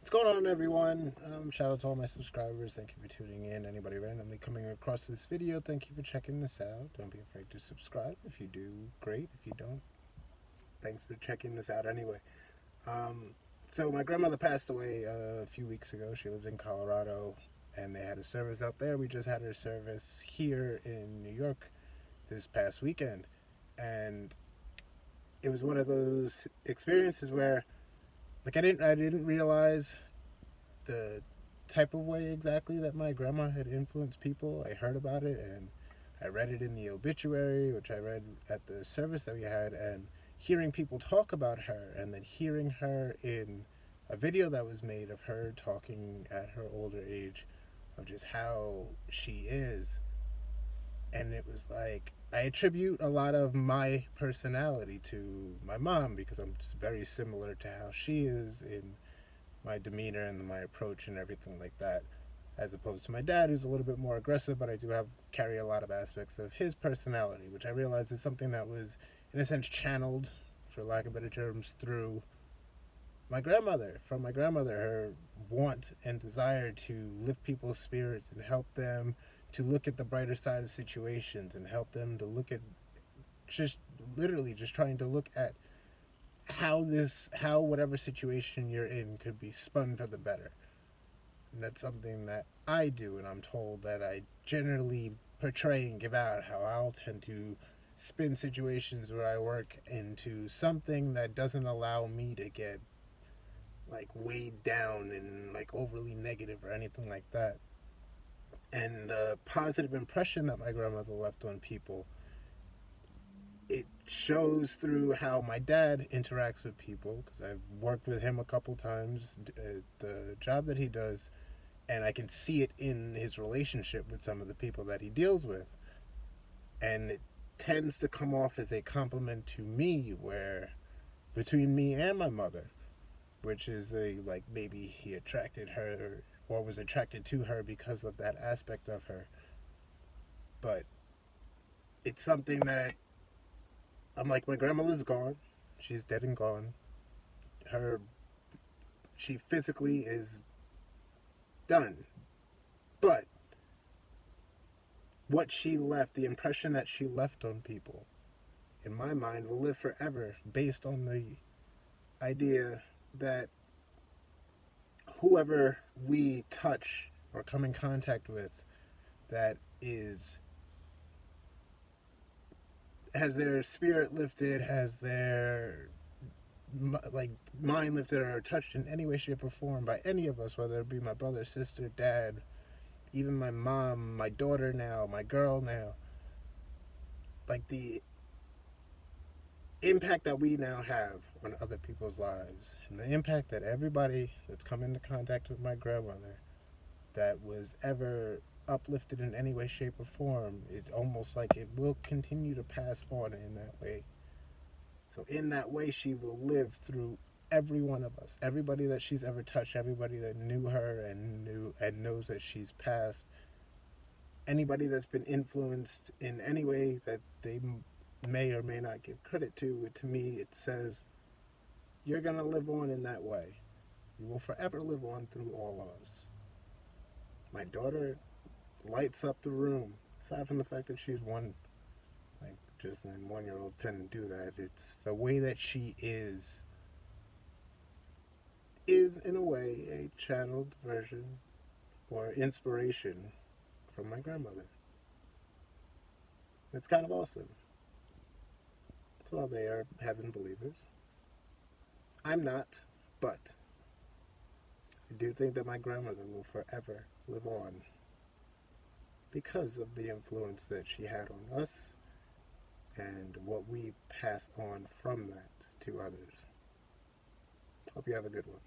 What's going on, everyone? Shout out to all my subscribers. Thank you for tuning in. Anybody randomly coming across this video, thank you for checking this out. Don't be afraid to subscribe. If you do, great. If you don't, thanks for checking this out anyway. So my grandmother passed away a few weeks ago. She lived in Colorado, and they had a service out there. We just had her service here in New York this past weekend, and it was one of those experiences where, like, I didn't realize the type of way exactly that my grandma had influenced people. I heard about it and I read it in the obituary, which I read at the service that we had, and hearing people talk about her, and then hearing her in a video that was made of her talking at her older age of just how she is. And it was like, I attribute a lot of my personality to my mom because I'm just very similar to how she is in my demeanor and my approach and everything like that, as opposed to my dad, who's a little bit more aggressive, but I do carry a lot of aspects of his personality, which I realize is something that was, in a sense, channeled, for lack of better terms, through from my grandmother, her want and desire to lift people's spirits and help them to look at the brighter side of situations and help them to look at, just literally just trying to look at how whatever situation you're in could be spun for the better. And that's something that I do, and I'm told that I generally portray and give out, how I'll tend to spin situations where I work into something that doesn't allow me to get like weighed down and like overly negative or anything like that. And the positive impression that my grandmother left on people, it shows through how my dad interacts with people, because I've worked with him a couple times, the job that he does, and I can see it in his relationship with some of the people that he deals with. And it tends to come off as a compliment to me, where between me and my mother, which is like maybe he attracted her or was attracted to her because of that aspect of her. But it's something that I'm like, my grandmother's gone. She's dead and gone. She physically is done. But what she left, the impression that she left on people, in my mind, will live forever, based on the idea that whoever we touch or come in contact with that has their spirit lifted, has their like mind lifted, or touched in any way, shape, or form by any of us, whether it be my brother, sister, dad, even my mom, my daughter now, my girl now, like the impact that we now have on other people's lives, and the impact that everybody that's come into contact with my grandmother that was ever uplifted in any way, shape, or form, it almost like it will continue to pass on in that way. So in that way, she will live through every one of us, everybody that she's ever touched, everybody that knew her and knows that she's passed, anybody that's been influenced in any way that they may or may not give credit to me, it says, you're going to live on in that way. You will forever live on through all of us. My daughter lights up the room, aside from the fact that she's one, like, just an 1-year-old tend to do that. It's the way that she is in a way a channeled version or inspiration from my grandmother. It's kind of awesome. So they are heaven believers. I'm not, but I do think that my grandmother will forever live on because of the influence that she had on us and what we pass on from that to others. Hope you have a good one.